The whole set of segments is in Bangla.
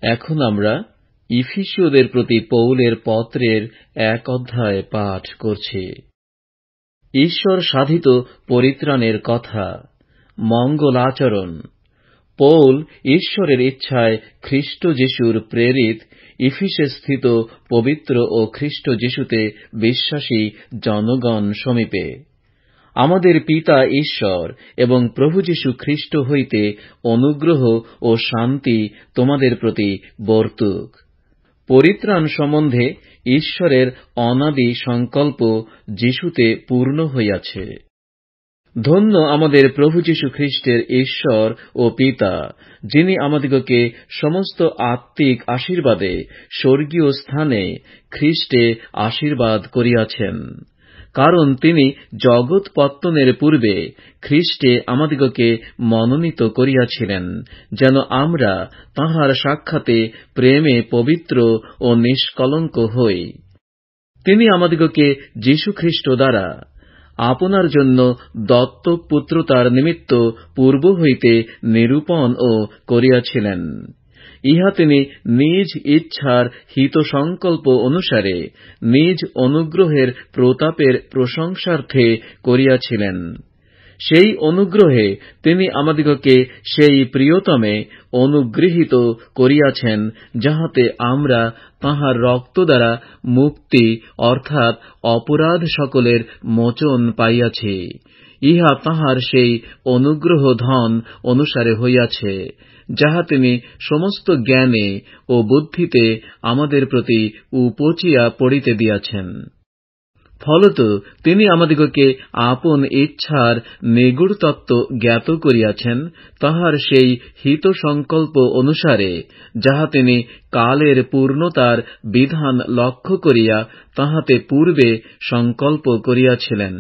এখন আমরা ইফিসীয়দের প্রতি পৌলের পত্রের 1 অধ্যায় পাঠ করছি। ঈশ্বর সাধিত পরিত্রাণের কথা, মঙ্গল আচরণ। পৌল ঈশ্বরের ইচ্ছায় খ্রিস্ট যিশুর প্রেরিত, ইফিসে স্থিত পবিত্র ও খ্রিস্ট যিশুতে বিশ্বাসী জনগণ সমীপে, আমাদের পিতা ঈশ্বর এবং প্রভু যীশু খ্রিস্ট হইতে অনুগ্রহ ও শান্তি তোমাদের প্রতি বর্তুক। পরিত্রাণ সম্বন্ধে ঈশ্বরের অনাদি সংকল্প যিশুতে পূর্ণ হইয়াছে। ধন্য আমাদের প্রভু যীশু খ্রিস্টের ঈশ্বর ও পিতা, যিনি আমাদিগকে সমস্ত আত্মিক আশীর্বাদে স্বর্গীয় স্থানে খ্রিস্টে আশীর্বাদ করিয়াছেন। কারণ তিনি জগৎ পত্তনের পূর্বে খ্রিস্টে আমাদিগকে মনোনীত করিয়াছিলেন, যেন আমরা তাঁহার সাক্ষাতে প্রেমে পবিত্র ও নিষ্কলঙ্ক হই। তিনি আমাদিগকে যীশুখ্রিস্ট দ্বারা আপনার জন্য দত্তক পুত্রতার নিমিত্ত পূর্ব হইতে নিরূপণ ও করিয়াছিলেন। ইহা তিনি নিজ ইচ্ছার হিত সংকল্প অনুসারে নিজ অনুগ্রহের প্রতাপের প্রশংসার্থে করিয়াছিলেন। সেই অনুগ্রহে তিনি আমাদিগকে সেই প্রিয়তমে অনুগৃহীত করিয়াছেন, যাহাতে আমরা তাঁহার রক্ত দ্বারা মুক্তি অর্থাৎ অপরাধ সকলের মোচন পাইয়াছি। ইহা তাঁহার সেই অনুগ্রহ ধন অনুসারে হইয়াছে, যাহা তিনি সমস্ত জ্ঞানে ও বুদ্ধিতে আমাদের প্রতি উপচিয়া পড়িতে দিয়াছেন। ফলত তিনি আমাদিগকে আপন ইচ্ছার নিগূঢ় তত্ত্ব জ্ঞাত করিয়াছেন, তাহার সেই হিত সংকল্প অনুসারে, যাহা তিনি কালের পূর্ণতার বিধান লক্ষ্য করিয়া তাহাতে পূর্বে সংকল্প করিয়াছিলেন।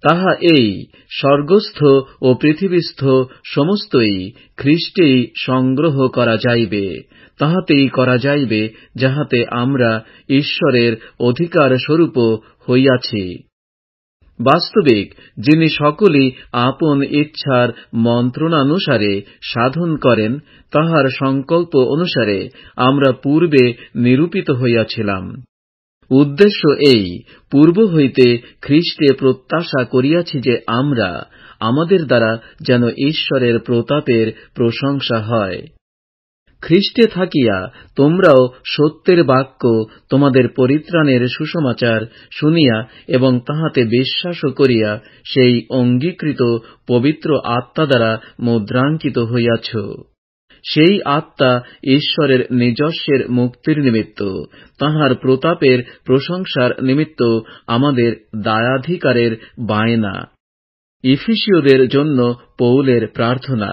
তাহা এই, স্বর্গস্থ ও পৃথিবীস্থ সমস্তই খ্রিস্টেই সংগ্রহ করা যাইবে, তাহাতেই করা যাইবে যাহাতে আমরা ঈশ্বরের অধিকার স্বরূপ হইয়াছি। বাস্তবিক যিনি সকলই আপন ইচ্ছার মন্ত্রণানুসারে সাধন করেন, তাহার সংকল্প অনুসারে আমরা পূর্বে নিরূপিত হইয়াছিলাম। উদ্দেশ্য এই, পূর্ব হইতে খ্রিস্টে প্রত্যাশা করিয়াছি যে আমরা আমাদের দ্বারা যেন ঈশ্বরের প্রতাপের প্রশংসা হয়। খ্রিস্টে থাকিয়া তোমরাও সত্যের বাক্য, তোমাদের পরিত্রাণের সুসমাচার শুনিয়া এবং তাহাতে বিশ্বাসও করিয়া সেই অঙ্গীকৃত পবিত্র আত্মা দ্বারা মুদ্রাঙ্কিত হইয়াছ। সেই আত্মা ঈশ্বরের নিজস্বের মুক্তির নিমিত্ত, তাঁহার প্রতাপের প্রশংসার নিমিত্ত আমাদের দায়াধিকারের বায়না। ইফিসীয়দের জন্য পৌলের প্রার্থনা।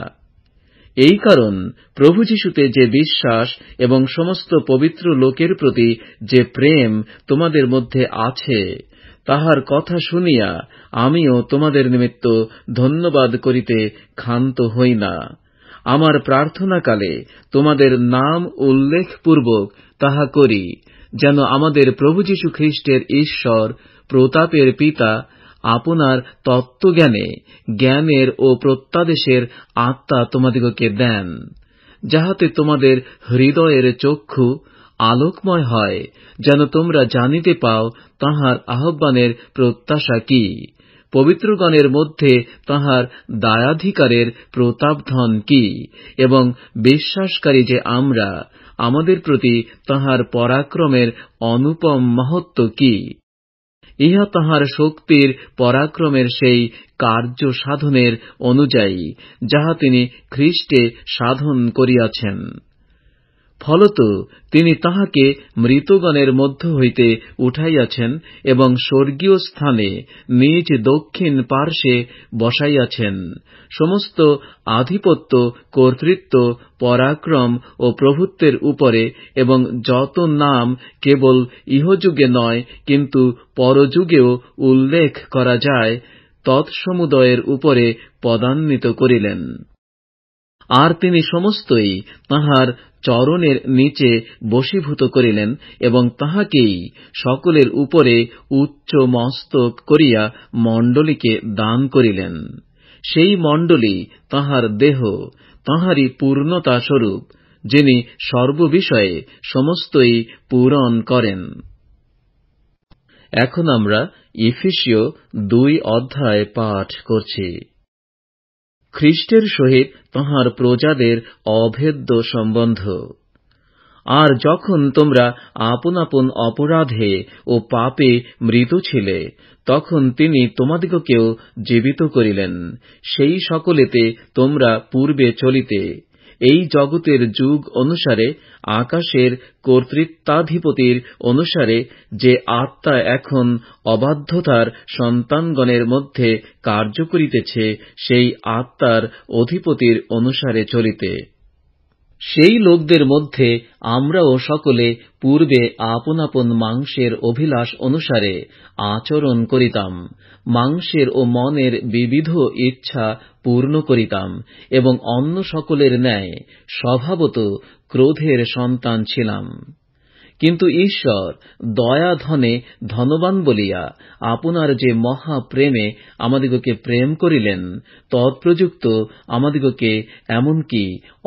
এই কারণ, প্রভু যীশুতে যে বিশ্বাস এবং সমস্ত পবিত্র লোকের প্রতি যে প্রেম তোমাদের মধ্যে আছে, তাহার কথা শুনিয়া আমিও তোমাদের নিমিত্ত ধন্যবাদ করিতে ক্ষান্ত হই না। আমার প্রার্থনাকালে তোমাদের নাম উল্লেখপূর্বক তাহা করি, যেন আমাদের প্রভু যীশু খ্রিস্টের ঈশ্বর, প্রতাপের পিতা, আপনার তত্ত্বজ্ঞানে জ্ঞানের ও প্রত্যাদেশের আত্মা তোমাদিগকে দেন, যাহাতে তোমাদের হৃদয়ের চক্ষু আলোকময় হয়, যেন তোমরা জানিতে পাও তাঁহার আহ্বানের প্রত্যাশা কি, পবিত্রগণের মধ্যে তাঁহার দায়াধিকারের প্রতাপধন কি, এবং বিশ্বাসকারী যে আমরা, আমাদের প্রতি তাঁহার পরাক্রমের অনুপম মহত্ব কি। ইহা তাঁহার শক্তির পরাক্রমের সেই কার্য সাধনের অনুযায়ী, যাহা তিনি খ্রিস্টে সাধন করিয়াছেন। ফলত তিনি তাঁহাকে মৃতগণের মধ্য হইতে উঠাইয়াছেন এবং স্বর্গীয় স্থানে নিজ দক্ষিণ পার্শ্বে বসাইয়াছেন, সমস্ত আধিপত্য, কর্তৃত্ব, পরাক্রম ও প্রভুত্বের উপরে, এবং যত নাম কেবল ইহযুগে নয় কিন্তু পরযুগেও উল্লেখ করা যায়, তৎসমুদয়ের উপরে পদান্বিত করিলেন। আর তিনি সমস্তই তাঁহার চরণের নিচে বশীভূত করিলেন এবং তাঁহাকেই সকলের উপরে উচ্চ মস্তক করিয়া মণ্ডলীকে দান করিলেন। সেই মণ্ডলী তাঁহার দেহ, তাঁহারই পূর্ণতা স্বরূপ, যিনি সর্ববিষয়ে সমস্তই পূরণ করেন। এখন আমরা ইফিসীয় 2 অধ্যায় পাঠ করছি। খ্রিস্টের সহিত তাঁহার প্রজাদের অভেদ্য সম্বন্ধ। আর যখন তোমরা আপন আপন অপরাধে ও পাপে মৃত ছিলে, তখন তিনি তোমাদিগকেও জীবিত করিলেন। সেই সকলেতে তোমরা পূর্বে চলিতে, এই জগতের যুগ অনুসারে, আকাশের কর্তৃত্বাধিপতির অনুসারে, যে আত্মা এখন অবাধ্যতার সন্তানগণের মধ্যে কার্য করিতেছে, সেই আত্মার অধিপতির অনুসারে চলিতে। সেই লোকদের মধ্যে আমরাও সকলে পূর্বে আপন আপন মাংসের অভিলাষ অনুসারে আচরণ করিতাম, মাংসের ও মনের বিবিধ ইচ্ছা পূর্ণ করিতাম, এবং অন্য সকলের ন্যায় স্বভাবত ক্রোধের সন্তান ছিলাম। কিন্তু ঈশ্বর দয়াধনে ধনবান বলিয়া আপনার যে মহাপ্রেমে আমাদিগকে প্রেম করিলেন, তৎপ্রযুক্ত আমাদিগকে এমনকি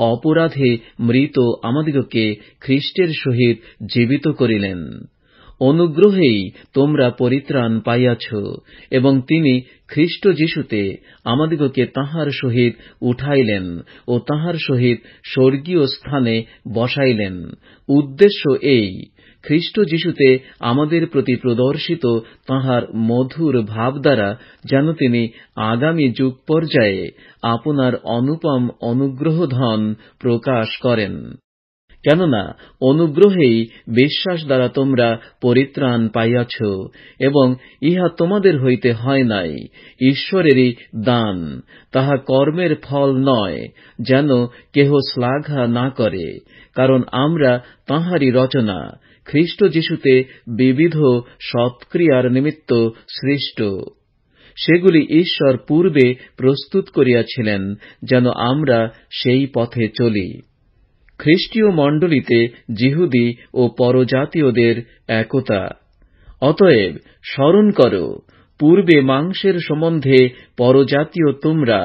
অপরাধে মৃত আমাদিগকে খ্রিস্টের সহিত জীবিত করিলেন। অনুগ্রহেই তোমরা পরিত্রাণ পাইয়াছ, এবং তিনি খ্রিস্ট যীশুতে আমাদিগকে তাঁহার সহিত উঠাইলেন ও তাঁহার সহিত স্বর্গীয় স্থানে বসাইলেন। উদ্দেশ্য এই, খ্রিস্ট যীশুতে আমাদের প্রতি প্রদর্শিত তাঁহার মধুর ভাব দ্বারা যেন তিনি আগামী যুগ পর্যায়ে আপনার অনুপম অনুগ্রহধন প্রকাশ করেন। কেননা অনুগ্রহেই বিশ্বাস দ্বারা তোমরা পরিত্রাণ পাইয়াছ, এবং ইহা তোমাদের হইতে হয় নাই, ঈশ্বরেরই দান, তাহা কর্মের ফল নয়, যেন কেহ শ্লাঘা না করে। কারণ আমরা তাঁহারই রচনা, খ্রিস্ট যীশুতে বিবিধ সৎক্রিয়ার নিমিত্ত সৃষ্ট। সেগুলি ঈশ্বর পূর্বে প্রস্তুত করিয়াছিলেন, যেন আমরা সেই পথে চলি। খ্রিস্টীয় মণ্ডলীতে যিহুদি ও পরজাতীয়দের একতা। অতএব স্মরণ কর, পূর্বে মাংসের সম্বন্ধে পরজাতীয় তোমরা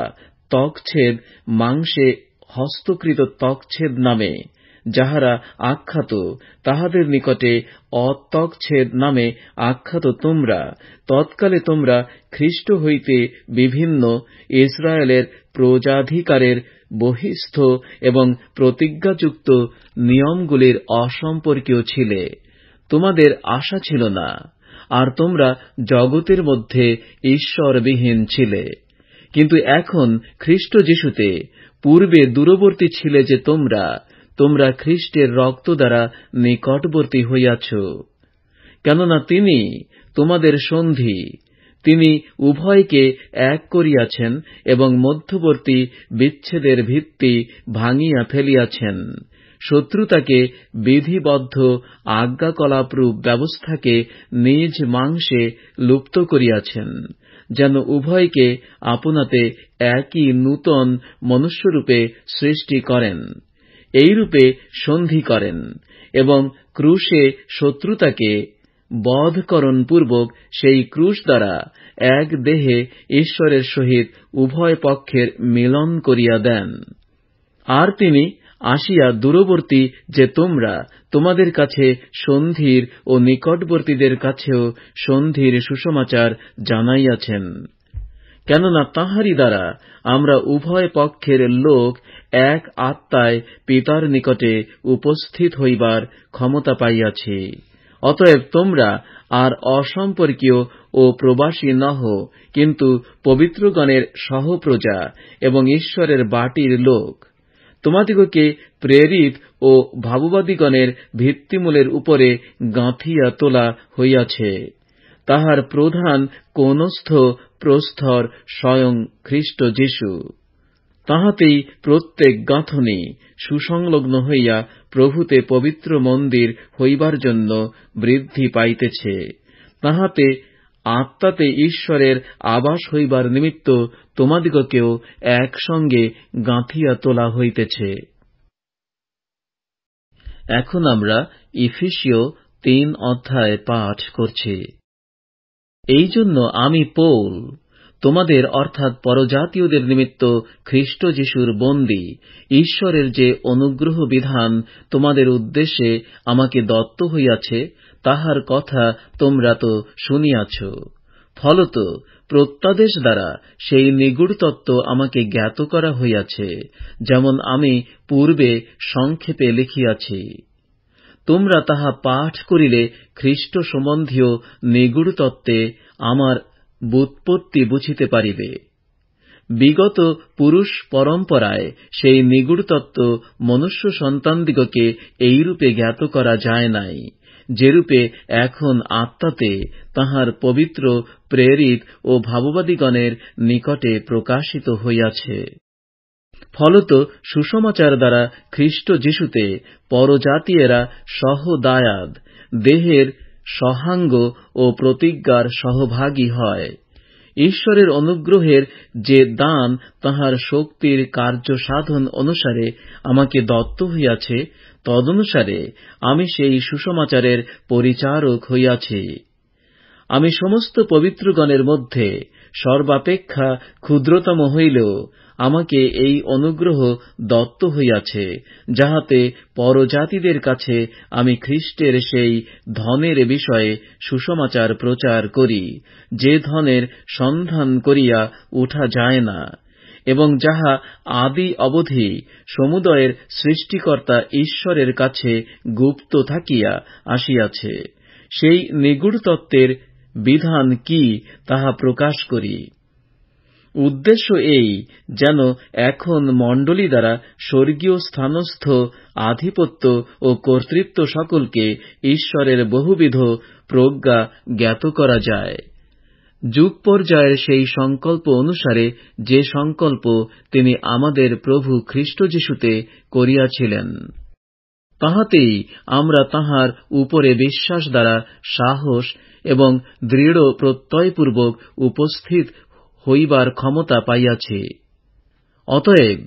ত্বকছেদ মাংসে হস্তকৃত ত্বকছেদ নামে যাহারা আখ্যাত, তাহাদের নিকটে অত্বকছেদ নামে আখ্যাত তোমরা, তৎকালে তোমরা খ্রিস্ট হইতে বিভিন্ন ইসরায়েলের প্রজাধিকারের বহিস্থ এবং প্রতিজ্ঞাযুক্ত নিয়মগুলির অসম্পর্কীয় ছিলে। তোমাদের আশা ছিল না, আর তোমরা জগতের মধ্যে ঈশ্বরবিহীন ছিলে। কিন্তু এখন খ্রিস্ট যীশুতে পূর্বে দূরবর্তী ছিলে যে তোমরা খ্রিস্টের রক্ত দ্বারা নিকটবর্তী হইয়াছ। কেননা তিনি তোমাদের সন্ধি, তিনি উভয়কে এক করিয়াছেন এবং মধ্যবর্তী বিচ্ছেদের ভিত্তি ভাঙিয়া ফেলিয়াছেন। শত্রুতাকে বিধিবদ্ধ আজ্ঞাকলাপরূপ ব্যবস্থাকে নিজ মাংসে লুপ্ত করিয়াছেন, যেন উভয়কে আপনাতে একই নূতন মনুষ্যরূপে সৃষ্টি করেন, এইরূপে সন্ধি করেন, এবং ক্রুশে শত্রুতাকে বধকরণ পূর্বক সেই ক্রুশ দ্বারা এক দেহে ঈশ্বরের সহিত উভয় পক্ষের মিলন করিয়া দেন। আর তিনি আসিয়া দূরবর্তী যে তোমাদের কাছে সন্ধির ও নিকটবর্তীদের কাছেও সন্ধির সুসমাচার জানাইয়াছেন। কেননা তাঁহারই দ্বারা আমরা উভয় পক্ষের লোক এক আত্মায় পিতার নিকটে উপস্থিত হইবার ক্ষমতা পাইয়াছি। অতএব তোমরা আর অসম্পর্কীয় ও প্রবাসী নহ, কিন্তু পবিত্রগণের সহপ্রজা এবং ঈশ্বরের বাটির লোক। তোমাদিগকে প্রেরিত ও ভাববাদীগণের ভিত্তিমূলের উপরে গাঁথিয়া তোলা হইয়াছে। তাহার প্রধান কোণস্থ প্রস্তর স্বয়ং খ্রিস্ট যীশু। তাহাতেই প্রত্যেক গাঁথনি সুসংলগ্ন হইয়া প্রভুতে পবিত্র মন্দির হইবার জন্য বৃদ্ধি পাইতেছে। তাহাতে আত্মাতে ঈশ্বরের আবাস হইবার নিমিত্ত তোমাদিগকেও একসঙ্গে গাঁথিয়া তোলা হইতেছে। এখন আমরা ইফিসীয় 3 অধ্যায় পাঠ করছি। এই জন্য আমি পৌল, তোমাদের অর্থাৎ পরজাতীয়দের নিমিত্ত খ্রিস্ট যিশুর বন্দী ঈশ্বরের যে অনুগ্রহ বিধান তোমাদের উদ্দেশ্যে আমাকে দত্ত হইয়াছে, তাহার কথা তোমরা তো শুনিয়াছ। ফলত প্রত্যাদেশ দ্বারা সেই নিগূঢ় তত্ত্ব আমাকে জ্ঞাত করা হইয়াছে, যেমন আমি পূর্বে সংক্ষেপে লিখিয়াছি। তোমরা তাহা পাঠ করিলে খ্রিস্ট সম্বন্ধীয় নিগূঢ় তত্ত্বে আমার ব্যুৎপত্তি বুঝিতে পারিবে। বিগত পুরুষ পরম্পরায় সেই নিগূঢ় তত্ত্ব মনুষ্য সন্তানদিগকে এইরূপে জ্ঞাত করা যায় নাই, যেরূপে এখন আত্মাতে তাহার পবিত্র প্রেরিত ও ভাববাদীগণের নিকটে প্রকাশিত হইয়াছে। ফলত সুসমাচার দ্বারা খ্রিস্ট যিশুতে পরজাতীয়েরা সহদায়াদ, দেহের সহাঙ্গ ও প্রতিজ্ঞার সহভাগী হয়। ঈশ্বরের অনুগ্রহের যে দান তাহার শক্তির কার্য সাধন অনুসারে আমাকে দত্ত হইয়াছে, তদনুসারে আমি সেই সুসমাচারের পরিচারক হইয়াছি। আমি সমস্ত পবিত্রগণের মধ্যে সর্বাপেক্ষা ক্ষুদ্রতম হইলেও আমাকে এই অনুগ্রহ দত্ত হইয়াছে, যাহাতে পরজাতিদের কাছে আমি খ্রিস্টের সেই ধনের বিষয়ে সুসমাচার প্রচার করি, যে ধনের সন্ধান করিয়া উঠা যায় না, এবং যাহা আদি অবধি সমুদয়ের সৃষ্টিকর্তা ঈশ্বরের কাছে গুপ্ত থাকিয়া আসিয়াছে। সেই নিগূঢ় তত্ত্বের বিধান কি তাহা প্রকাশ করি। উদ্দেশ্য এই, যেন এখন মণ্ডলী দ্বারা স্বর্গীয় স্থানস্থ আধিপত্য ও কর্তৃত্ব সকলকে ঈশ্বরের বহুবিধ প্রজ্ঞা জ্ঞাত করা যায়। যুগ পর্যায়ের সেই সংকল্প অনুসারে যে সংকল্প তিনি আমাদের প্রভু খ্রিস্ট যিশুতে করিয়াছিলেন, তাহাতেই আমরা তাহার উপরে বিশ্বাস দ্বারা সাহস এবং দৃঢ় প্রত্যয়পূর্বক উপস্থিত হইবার ক্ষমতা পাইয়াছি। অতএব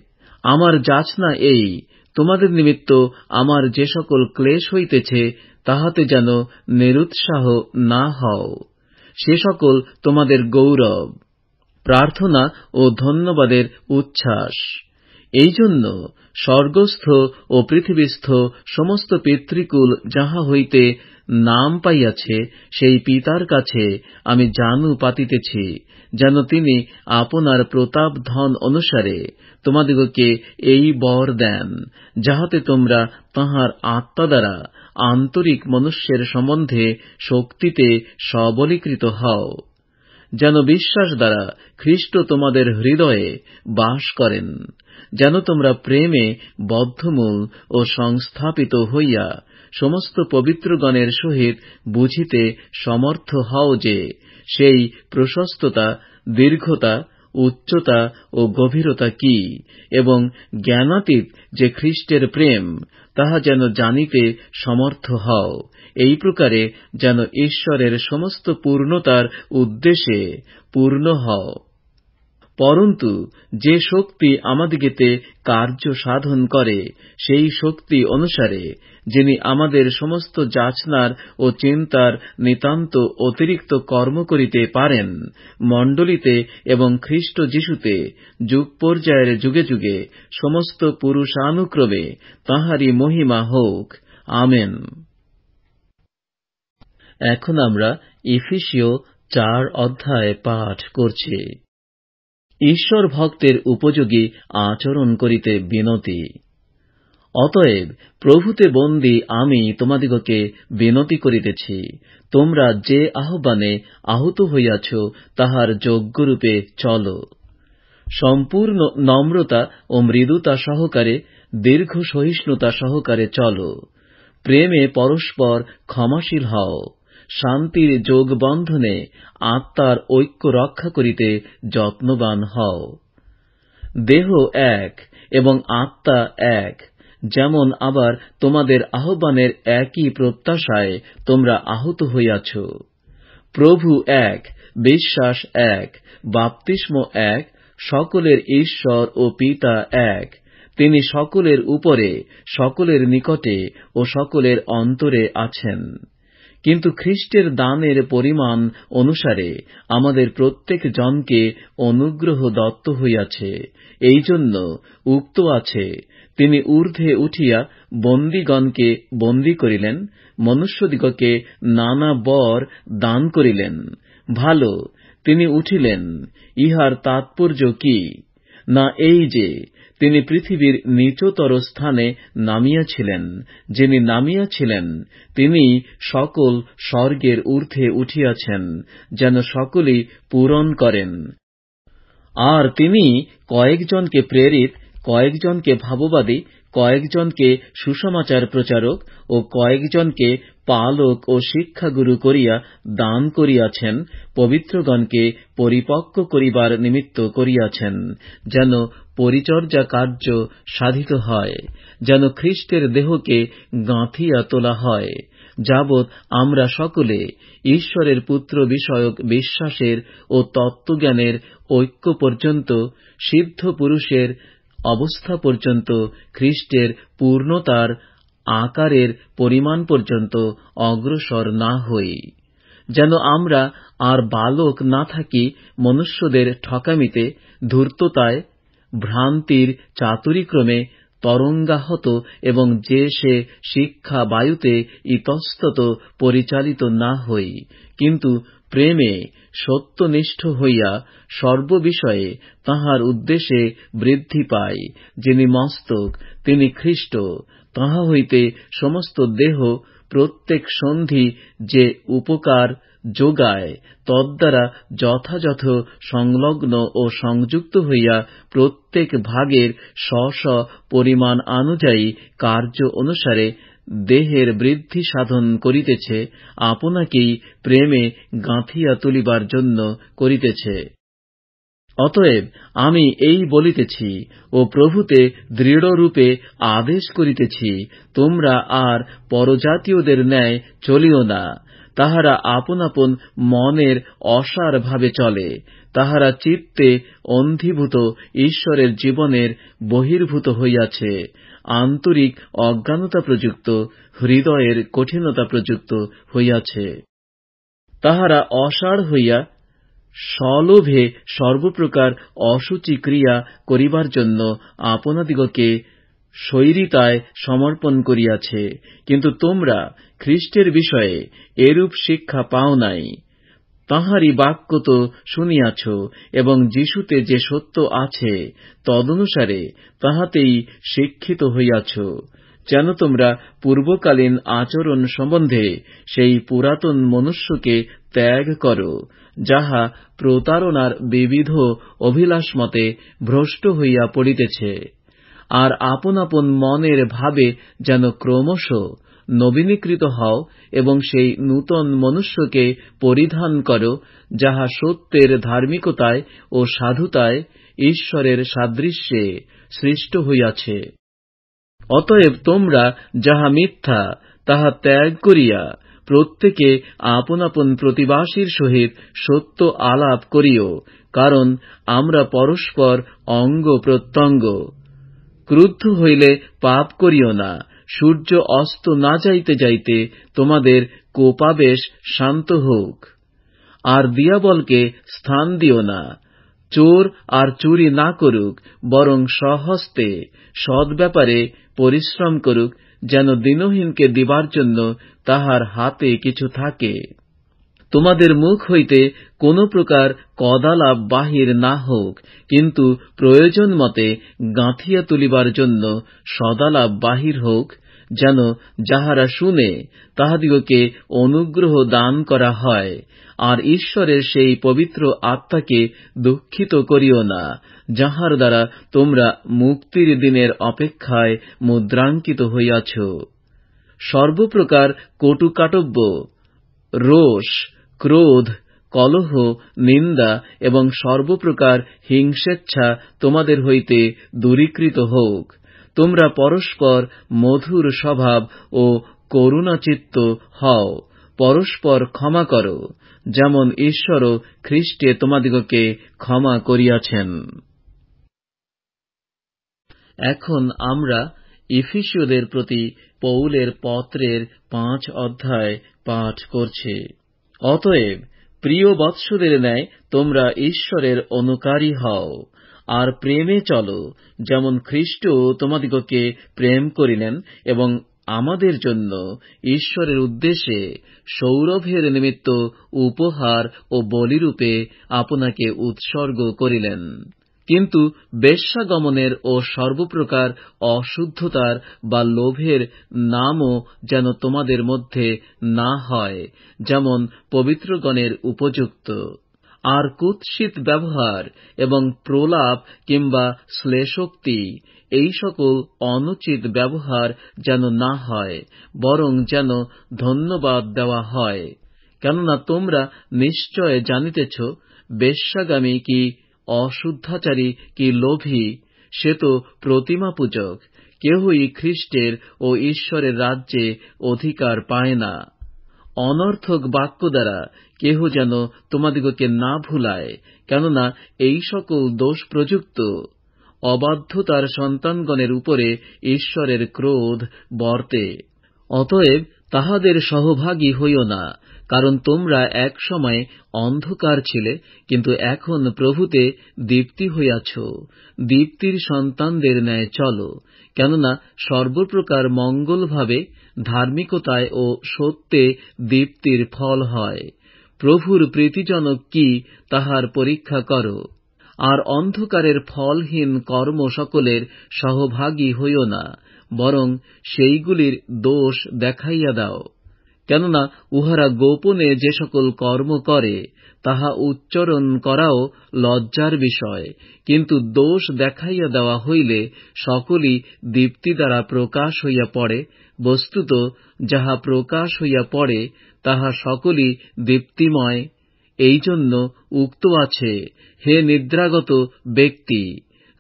আমার যাচনা এই, তোমাদের নিমিত্ত আমার যে সকল ক্লেশ হইতেছে, তাহাতে যেন নিরুৎসাহ না হও। সে সকল তোমাদের গৌরব, প্রার্থনা ও ধন্যবাদের উচ্ছ্বাস। এই জন্য স্বর্গস্থ ও পৃথিবীস্থ সমস্ত পিতৃকুল যাহা হইতে নাম পাইয়াছে, সেই পিতার কাছে আমি জানু পাতিতেছি, যেন তিনি আপনার প্রতাপ ধন অনুসারে তোমাদিগকে এই বর দেন, যাহাতে তোমরা তাঁহার আত্মা দ্বারা আন্তরিক মনুষ্যের সম্বন্ধে শক্তিতে সবলীকৃত হও, যেন বিশ্বাস দ্বারা খ্রিস্ট তোমাদের হৃদয়ে বাস করেন, যেন তোমরা প্রেমে বদ্ধমূল ও সংস্থাপিত হইয়া সমস্ত পবিত্রগণের সহিত বুঝিতে সমর্থ হও যে সেই প্রশস্ততা, দীর্ঘতা, উচ্চতা ও গভীরতা কি, এবং জ্ঞানাতীত যে খ্রিস্টের প্রেম, তাহা যেন জানিতে সমর্থ হও। এই প্রকারে যেন ঈশ্বরের সমস্ত পূর্ণতার উদ্দেশ্যে পূর্ণ হও। পরন্তু যে শক্তি আমাদিগতে কার্য সাধন করে, সেই শক্তি অনুসারে যিনি আমাদের সমস্ত যাচনার ও চিন্তার নিতান্ত অতিরিক্ত কর্ম করিতে পারেন, মণ্ডলীতে এবং খ্রিস্ট যিশুতে যুগ পর্যায়ের যুগে যুগে সমস্ত পুরুষানুক্রমে তাঁহারই মহিমা হোক। আমেন। এখন আমরা ইফিসীয় 4 অধ্যায় পাঠ করছি। ঈশ্বর ভক্তের উপযোগী আচরণ করিতে বিনতি। অতএব প্রভুতে বন্দী আমি তোমাদিগকে বিনতি করিতেছি, তোমরা যে আহ্বানে আহুত হইয়াছ, তাহার যোগ্যরূপে চল। সম্পূর্ণ নম্রতা ও মৃদুতা সহকারে, দীর্ঘ সহিষ্ণুতা সহকারে চল। প্রেমে পরস্পর ক্ষমাশীল হও। শান্তির যোগবন্ধনে আত্মার ঐক্য রক্ষা করিতে যত্নবান হও। দেহ এক এবং আত্মা এক, যেমন আবার তোমাদের আহ্বানের একই প্রত্যাশায় তোমরা আহত হইয়াছ। প্রভু এক, বিশ্বাস এক, বাপ্তিস্ম এক, সকলের ঈশ্বর ও পিতা এক। তিনি সকলের উপরে, সকলের নিকটে ও সকলের অন্তরে আছেন। কিন্তু খ্রিস্টের দানের পরিমাণ অনুসারে আমাদের প্রত্যেক জনকে অনুগ্রহ দত্ত হইয়াছে। এই জন্য উক্ত আছে, তিনি ঊর্ধ্বে উঠিয়া বন্দীগণকে বন্দী করিলেন, মনুষ্যদিগকে নানা বর দান করিলেন। ভালো, তিনি উঠিলেন, ইহার তাৎপর্য কি? না এই যে তিনি পৃথিবীর নীচতর স্থানে নামিয়াছিলেন। যিনি নামিয়াছিলেন তিনি সকল স্বর্গের ঊর্ধ্বে উঠিয়াছেন, যেন সকলেই পূরণ করেন। আর তিনি কয়েকজনকে প্রেরিত, কয়েকজনকে ভাববাদী, কয়েকজনকে সুসমাচার প্রচারক ও কয়েকজনকে পালক ও শিক্ষাগুরু করিয়া দান করিয়াছেন, পবিত্রগণকে পরিপক্ব করিবার নিমিত্ত করিয়াছেন, যেন পরিচর্যা কার্য সাধিত হয়, যেন খ্রিস্টের দেহকে গাঁথিয়া তোলা হয়, যাবৎ আমরা সকলে ঈশ্বরের পুত্র বিষয়ক বিশ্বাসের ও তত্ত্বজ্ঞানের ঐক্য পর্যন্ত, সিদ্ধ পুরুষের অবস্থা পর্যন্ত, খ্রিস্টের পূর্ণতার আকারের পরিমাণ পর্যন্ত অগ্রসর না হই, যেন আমরা আর বালক না থাকি মনুষ্যদের ঠকামিতে, ধূর্ততায়, ভ্রান্তির চাতুরীক্রমে তরঙ্গাহত এবং যে সে শিক্ষা বায়ুতে ইতস্তত পরিচালিত না হই, কিন্তু প্রেমে সত্যনিষ্ঠ হইয়া সর্ববিষয়ে তাঁহার উদ্দেশ্যে বৃদ্ধি পাই। যিনি মস্তক, তিনি খ্রিস্ট। তাঁহা হইতে সমস্ত দেহ প্রত্যেক সন্ধি যে উপকার যোগায়, তদ্বারা যথাযথ সংলগ্ন ও সংযুক্ত হইয়া প্রত্যেক ভাগের স্ব স্ব পরিমাণ অনুযায়ী কার্য অনুসারে দেহের বৃদ্ধি সাধন করিতেছে, আপনাকেই প্রেমে গাঁথিয়া তুলিবার জন্য করিতেছে। অতএব আমি এই বলিতেছি ও প্রভুতে দৃঢ়রূপে আদেশ করিতেছি, তোমরা আর পরজাতীয়দের ন্যায় চলিও না। তাহারা আপন আপন মনের অসার ভাবে চলে। তাহারা চিত্তে অন্ধীভূত, ঈশ্বরের জীবনের বহির্ভূত হইয়াছে, আন্তরিক অজ্ঞানতা প্রযুক্ত, হৃদয়ের কঠিনতা প্রযুক্ত হইয়াছে। তাহারা অসাড় হইয়া সলোভে সর্বপ্রকার অসুচি ক্রিয়া করিবার জন্য আপনাদিগকে শৈরিতায় সমর্পণ করিয়াছে। কিন্তু তোমরা খ্রিস্টের বিষয়ে এরূপ শিক্ষা পাও নাই। তাঁহারই বাক্য তো শুনিয়াছ, এবং যিশুতে যে সত্য আছে তদনুসারে তাহাতেই শিক্ষিত হইয়াছ, যেন তোমরা পূর্বকালীন আচরণ সম্বন্ধে সেই পুরাতন মনুষ্যকে ত্যাগ কর, যাহা প্রতারণার বিবিধ অভিলাষ মতে ভ্রষ্ট হইয়া পড়িতেছে, আর আপন আপন মনের ভাবে যেন ক্রমশ নবীনীকৃত হও এবং সেই নূতন মনুষ্যকে পরিধান কর, যাহা সত্যের ধার্মিকতায় ও সাধুতায় ঈশ্বরের সাদৃশ্যে সৃষ্ট হইয়াছে। অতএব তোমরা যাহা মিথ্যা তাহা ত্যাগ করিয়া প্রত্যেকে আপন আপন প্রতিবাসীর সহিত সত্য আলাপ করিও, কারণ আমরা পরস্পর অঙ্গ প্রত্যঙ্গ। ক্রুদ্ধ হইলে পাপ করিও না। সূর্য অস্ত না যাইতে যাইতে তোমাদের কোপাবেশ শান্ত হোক। আর দিয়াবলকে স্থান দিও না। চোর আর চুরি না করুক, বরং স্বহস্তে সৎ ব্যাপারে পরিশ্রম করুক, যেন দিনহীনকে দিবার জন্য তাহার হাতে কিছু থাকে। তোমাদের মুখ হইতে কোন প্রকার কদালাপ বাহির না হোক, কিন্তু প্রয়োজন মতে গাঁথিয়া তুলিবার জন্য সদালাপ বাহির হোক, যেন যাহারা শুনে তাহাদিগকে অনুগ্রহ দান করা হয়। আর ঈশ্বরের সেই পবিত্র আত্মাকে দুঃখিত করিও না, যাহার দ্বারা তোমরা মুক্তির দিনের অপেক্ষায় মুদ্রাঙ্কিত হইয়াছ। সর্বপ্রকার কটুকাটব্য, রোষ, ক্রোধ, কলহ, নিন্দা এবং সর্বপ্রকার হিংসেচ্ছা তোমাদের হইতে দূরীকৃত হোক। তোমরা পরস্পর মধুর স্বভাব ও করুণাচিত্ত হও, পরস্পর ক্ষমা কর, যেমন ঈশ্বরও খ্রিস্টে তোমাদিগকে ক্ষমা করিয়াছেন। এখন আমরা ইফিসীয়দের প্রতি পৌলের পত্রের 5 অধ্যায় পাঠ করছে। অতএব প্রিয় বৎসদের ন্যায় তোমরা ঈশ্বরের অনুকারী হও, আর প্রেমে চলো, যেমন খ্রীষ্ট তোমাদিগকে প্রেম করিলেন এবং আমাদের জন্য ঈশ্বরের উদ্দেশ্যে সৌরভের নিমিত্ত উপহার ও বলিরূপে আপনাকে উৎসর্গ করিলেন। কিন্তু বেশ্যাগমনের ও সর্বপ্রকার অশুদ্ধতার বা লোভের নামও যেন তোমাদের মধ্যে না হয়, যেমন পবিত্রগণের উপযুক্ত। আর কুৎসিত ব্যবহার এবং প্রলাপ কিংবা শ্লেষোক্তি এই সকল অনুচিত ব্যবহার যেন না হয়, বরং যেন ধন্যবাদ দেওয়া হয়। কেননা তোমরা নিশ্চয় জানিতেছ, বেশ্যাগামী কি অশুদ্ধাচারী কি লোভী, সে তো প্রতিমা পূজক, কেহই খ্রীষ্টের ও ঈশ্বরের রাজ্যে অধিকার পায় না। অনর্থক বাক্য দ্বারা কেহ যেন তোমাদিগকে না ভুলায়, কেননা এই সকল দোষ প্রযুক্ত। অবাধ্যতার সন্তানগণের উপরে ঈশ্বরের ক্রোধ বর্তে। অতএব তাহাদের সহভাগী হইও না, কারণ তোমরা এক সময় অন্ধকার ছিলে, কিন্তু এখন প্রভুতে দীপ্তি হইয়াছ। দীপ্তির সন্তানদের ন্যায় চলো, কেননা সর্বপ্রকার মঙ্গলভাবে ধার্মিকতায় ও সত্যে দীপ্তির ফল হয়। প্রভুর প্রীতিজনক কি তাহার পরীক্ষা করো। আর অন্ধকারের ফলহীন কর্ম সকলের সহভাগী হইও না, বরং সেইগুলির দোষ দেখাইয়া দাও। কেননা উহারা গোপনে যে সকল কর্ম করে, তাহা উচ্চারণ করাও লজ্জার বিষয়, কিন্তু দোষ দেখাইয়া দেওয়া হইলে সকলই দীপ্তি দ্বারা প্রকাশ হইয়া পড়ে। বস্তুত যাহা প্রকাশ হইয়া পড়ে, তাহা সকলই দীপ্তিময়। এই জন্য উক্ত আছে, হে নিদ্রাগত ব্যক্তি,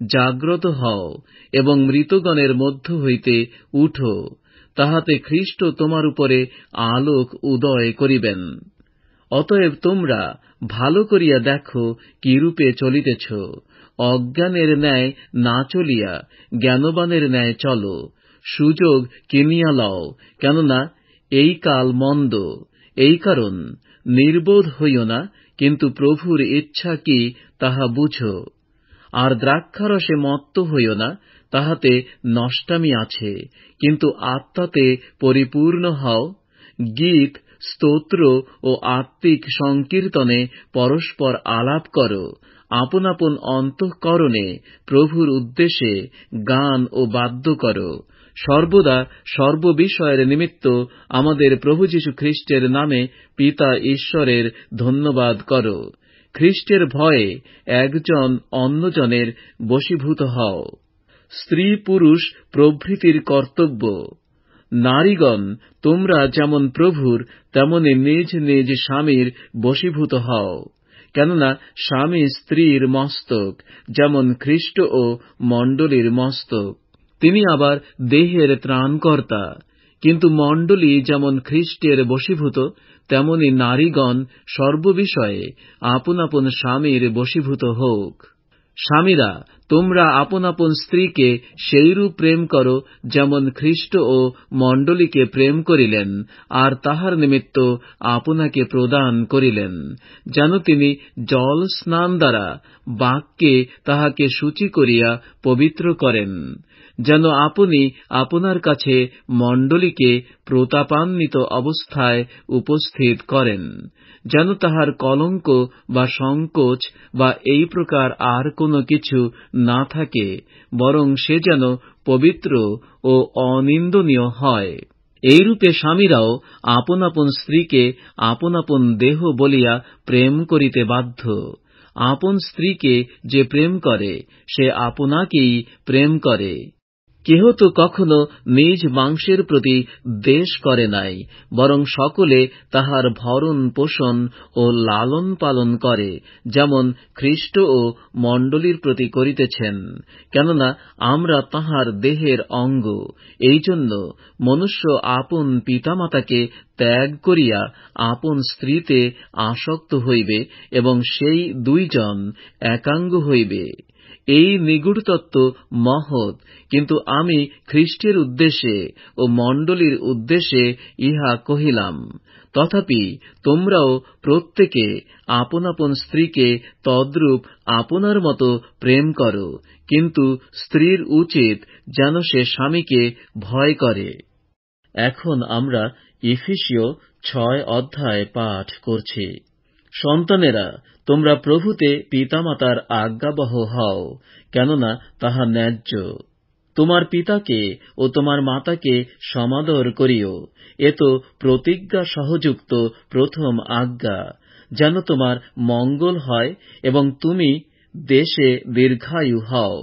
জাগ্রত হও এবং মৃতগণের মধ্য হইতে উঠো, তাহাতে খ্রীষ্ট তোমার উপরে আলোক উদয় করিবেন। অতএব তোমরা ভালো করিয়া দেখো কিরূপে চলিতেছ। অজ্ঞানের ন্যায় না চলিয়া জ্ঞানবানের ন্যায় চলো। সুযোগ কিনিয়া লও, কেননা এই কাল মন্দ। এই কারণ নির্বোধ হইও না, কিন্তু প্রভুর ইচ্ছা কি তাহা বুঝো। আর দ্রাক্ষারসে মত্ত হইও না, তাহাতে নষ্টামি আছে, কিন্তু আত্মাতে পরিপূর্ণ হও। গীত, স্তোত্র ও আত্মিক সংকীর্তনে পরস্পর আলাপ করো। আপন আপন অন্তঃকরণে প্রভুর উদ্দেশ্যে গান ও বাদ্য করো। সর্বদা সর্ববিষয়ের নিমিত্ত আমাদের প্রভু যীশু খ্রীষ্টের নামে পিতা ঈশ্বরের ধন্যবাদ করো। খ্রীষ্টের ভয়ে একজন অন্যজনের বশীভূত হও। স্ত্রী পুরুষ প্রভৃতির কর্তব্য। নারীগণ, তোমরা যেমন প্রভুর, তেমনি নিজ নিজ স্বামীর বশীভূত হও। কেননা স্বামী স্ত্রীর মস্তক, যেমন খ্রীষ্ট ও মণ্ডলীর মস্তক। তিনি আবার দেহের ত্রাণকর্তা। কিন্তু মণ্ডলী যেমন খ্রীষ্টের বশীভূত, তেমনি নারীগণ সর্ববিষয়ে আপন আপন স্বামীর বশীভূত হোক। স্বামীরা, তোমরা আপন আপন স্ত্রীকে সেইরূপ প্রেম করো, যেমন খ্রীষ্ট ও মণ্ডলীকে প্রেম করিলেন, আর তাহার নিমিত্ত আপনাকে প্রদান করিলেন, যেন তিনি জল স্নান দ্বারা বাক্যে তাহাকে শুচি করিয়া পবিত্র করেন, যেন আপনি আপনার কাছে মণ্ডলীকে প্রতাপান্বিত অবস্থায় উপস্থিত করেন, যেন তাহার কলঙ্ক বা সংকোচ বা এই প্রকার আর কোনো কিছু না থাকে, বরং সে যেন পবিত্র ও অনিন্দনীয় হয়। এইরূপে স্বামীরাও আপন আপন স্ত্রীকে আপন আপন দেহ বলিয়া প্রেম করিতে বাধ্য। আপন স্ত্রীকে যে প্রেম করে, সে আপনাকেই প্রেম করে। কেহ তো কখনো নিজ মাংসের প্রতি দ্বেষ করে নাই, বরং সকলে তাহার ভরণ পোষণ ও লালন পালন করে, যেমন খ্রীষ্ট ও মণ্ডলীর প্রতি করিতেছেন। কেননা আমরা তাহার দেহের অঙ্গ। এই জন্য মনুষ্য আপন পিতামাতাকে ত্যাগ করিয়া আপন স্ত্রীতে আসক্ত হইবে, এবং সেই দুইজন একাঙ্গ হইবে। এই নিগূঢ় তত্ত্ব মহৎ, কিন্তু আমি খ্রীষ্টের উদ্দেশ্যে ও মণ্ডলীর উদ্দেশ্যে ইহা কহিলাম। তথাপি তোমরাও প্রত্যেকে আপন আপন স্ত্রীকে তদ্রূপ আপনার মতো প্রেম করো, কিন্তু স্ত্রীর উচিত যেন সে স্বামীকে ভয় করে। এখন আমরা এফেসীয় 6 অধ্যায় পাঠ করছি। সন্তানেরা, তোমরা প্রভুতে পিতামাতার আজ্ঞাবহ হও, কেননা তাহা ন্যায্য। তোমার পিতাকে ও তোমার মাতাকে সমাদর করিও, এ তো প্রতিজ্ঞা সহযুক্ত প্রথম আজ্ঞা, যেন তোমার মঙ্গল হয় এবং তুমি দেশে দীর্ঘায়ু হও।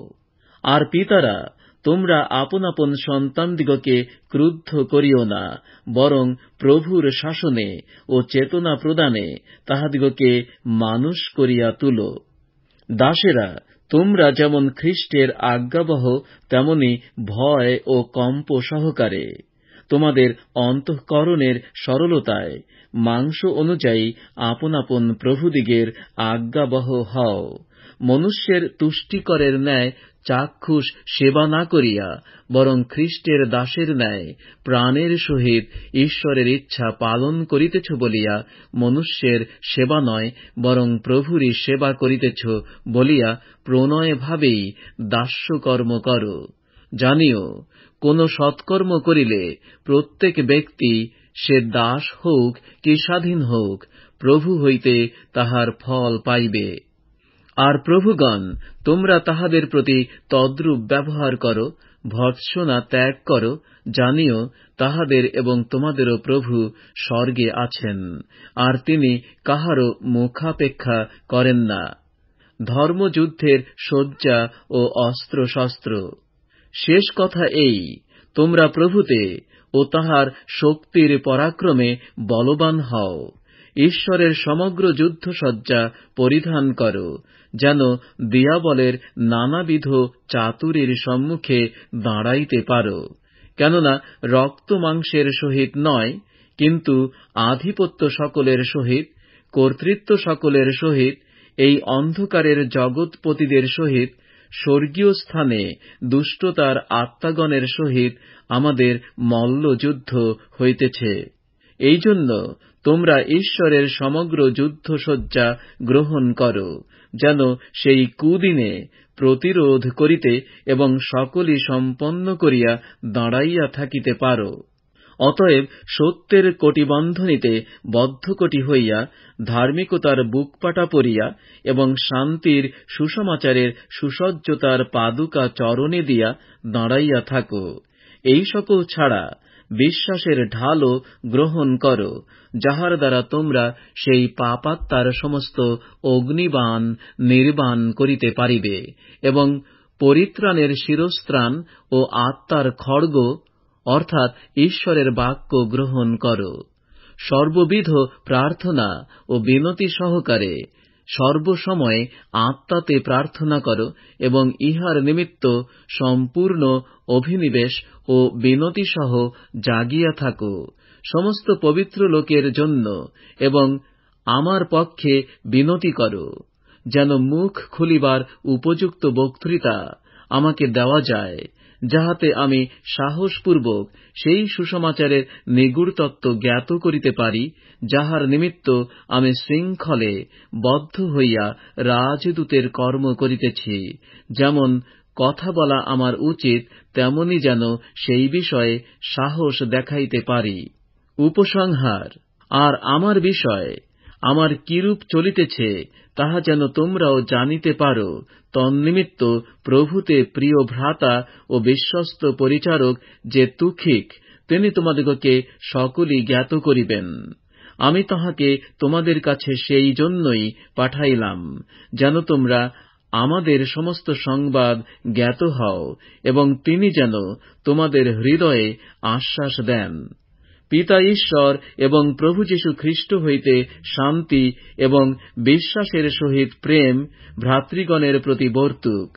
আর পিতারা, তোমরা আপন আপন সন্তানদিগকে ক্রুদ্ধ করিও না, বরং প্রভুর শাসনে ও চেতনা প্রদানে তাহাদিগকে মানুষ করিয়া তুলো। দাসেরা, তোমরা যেমন খ্রীষ্টের আজ্ঞাবহ, তেমনি ভয় ও কম্প সহকারে তোমাদের অন্তঃকরণের সরলতায় মাংস অনুযায়ী আপন আপন প্রভুদিগের আজ্ঞাবহ হও, মনুষ্যের তুষ্টিকরের ন্যায় চাক্ষুষ সেবা না করিয়া, বরং খ্রীষ্টের দাসের ন্যায় প্রাণের সহিত ঈশ্বরের ইচ্ছা পালন করিতেছ বলিয়া মনুষ্যের সেবা নয়, বরং প্রভুরই সেবা করিতেছ বলিয়া প্রণয় ভাবেই দাস্যকর্ম কর। জানিও, কোন সৎকর্ম করিলে প্রত্যেক ব্যক্তি, সে দাস হোক কি স্বাধীন হোক, প্রভু হইতে তাহার ফল পাইবে। আর প্রভুগণ, তোমরা তাহাদের প্রতি তদ্রূপ ব্যবহার করো, ভর্ৎসনা ত্যাগ করো, জানিও তাহাদের এবং তোমাদেরও প্রভু স্বর্গে আছেন, আর তিনি কাহারও মুখাপেক্ষা করেন না। ধর্মযুদ্ধের সজ্জা ও অস্ত্রশস্ত্র। শেষ কথা এই, তোমরা প্রভুতে ও তাহার শক্তির পরাক্রমে বলবান হও। ঈশ্বরের সমগ্র যুদ্ধসজ্জা পরিধান করো, যেন দিয়াবলের নানাবিধ চাতুরীর সম্মুখে দাঁড়াইতে পারো। কেননা রক্ত মাংসের সহিত নয়, কিন্তু আধিপত্য সকলের সহিত, কর্তৃত্ব সকলের সহিত, এই অন্ধকারের জগৎপতিদের সহিত, স্বর্গীয় স্থানে দুষ্টতার আত্মাগণের সহিত আমাদের মল্লযুদ্ধ হইতেছে। এই জন্য তোমরা ঈশ্বরের সমগ্র যুদ্ধসজ্জা গ্রহণ করো, যেন সেই কুদিনে প্রতিরোধ করিতে এবং সকলই সম্পন্ন করিয়া দাঁড়াইয়া থাকিতে পারো। অতএব সত্যের কটিবন্ধনীতে বদ্ধকটি হইয়া, ধার্মিকতার বুকপাটা পরিয়া এবং শান্তির সুসমাচারের সুসজ্জতার পাদুকা চরণে দিয়া দাঁড়াইয়া থাকো। এই সকল ছাড়া বিশ্বাসের ঢালও গ্রহণ করো, যাহার দ্বারা তোমরা সেই পাপাত্মার সমস্ত অগ্নিবাণ নির্বাণ করিতে পারিবে, এবং পরিত্রাণের শিরস্ত্রাণ ও আত্মার খড়গ অর্থাৎ ঈশ্বরের বাক্য গ্রহণ করো। সর্ববিধ প্রার্থনা ও বিনতি সহকারে সর্বসময় আত্মাতে প্রার্থনা করো, এবং ইহার নিমিত্ত সম্পূর্ণ অভিনিবেশ ও বিনতি সহ জাগিয়া থাকো, সমস্ত পবিত্র লোকের জন্য। এবং আমার পক্ষে বিনতি করো, যেন মুখ খুলিবার উপযুক্ত বক্তৃতা আমাকে দেওয়া যায়, যাহাতে আমি সাহসপূর্বক সেই সুসমাচারের নিগূঢ় তত্ত্ব জ্ঞাত করিতে পারি, যাহার নিমিত্ত আমি শৃঙ্খলে বদ্ধ হইয়া রাজদূতের কর্ম করিতেছি। যেমন কথা বলা আমার উচিত, তেমনি যেন সেই বিষয়ে সাহস দেখাইতে পারি। উপসংহার। আর আমার বিষয়, আমার কিরূপ চলিতেছে, তাহা যেন তোমরাও জানিতে পারো, তন্নিমিত্ত প্রভুতে প্রিয় ভ্রাতা ও বিশ্বস্ত পরিচারক যে তুখিক, তিনি তোমাদিগকে সকলই জ্ঞাত করিবেন। আমি তাহাকে তোমাদের কাছে সেই জন্যই পাঠাইলাম, যেন তোমরা আমাদের সমস্ত সংবাদ জ্ঞাত হও, এবং তিনি যেন তোমাদের হৃদয়ে আশ্বাস দেন। পিতা ঈশ্বর এবং প্রভু যীশু খ্রীষ্ট হইতে শান্তি এবং বিশ্বাসের সহিত প্রেম ভ্রাতৃগণের প্রতি বর্তুক।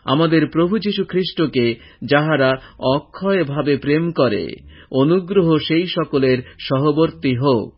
আমাদের প্রভু যীশু খ্রীষ্টকে যাহারা অক্ষয় ভাবে প্রেম করে, অনুগ্রহ সেই সকলের সহবর্তী হোক।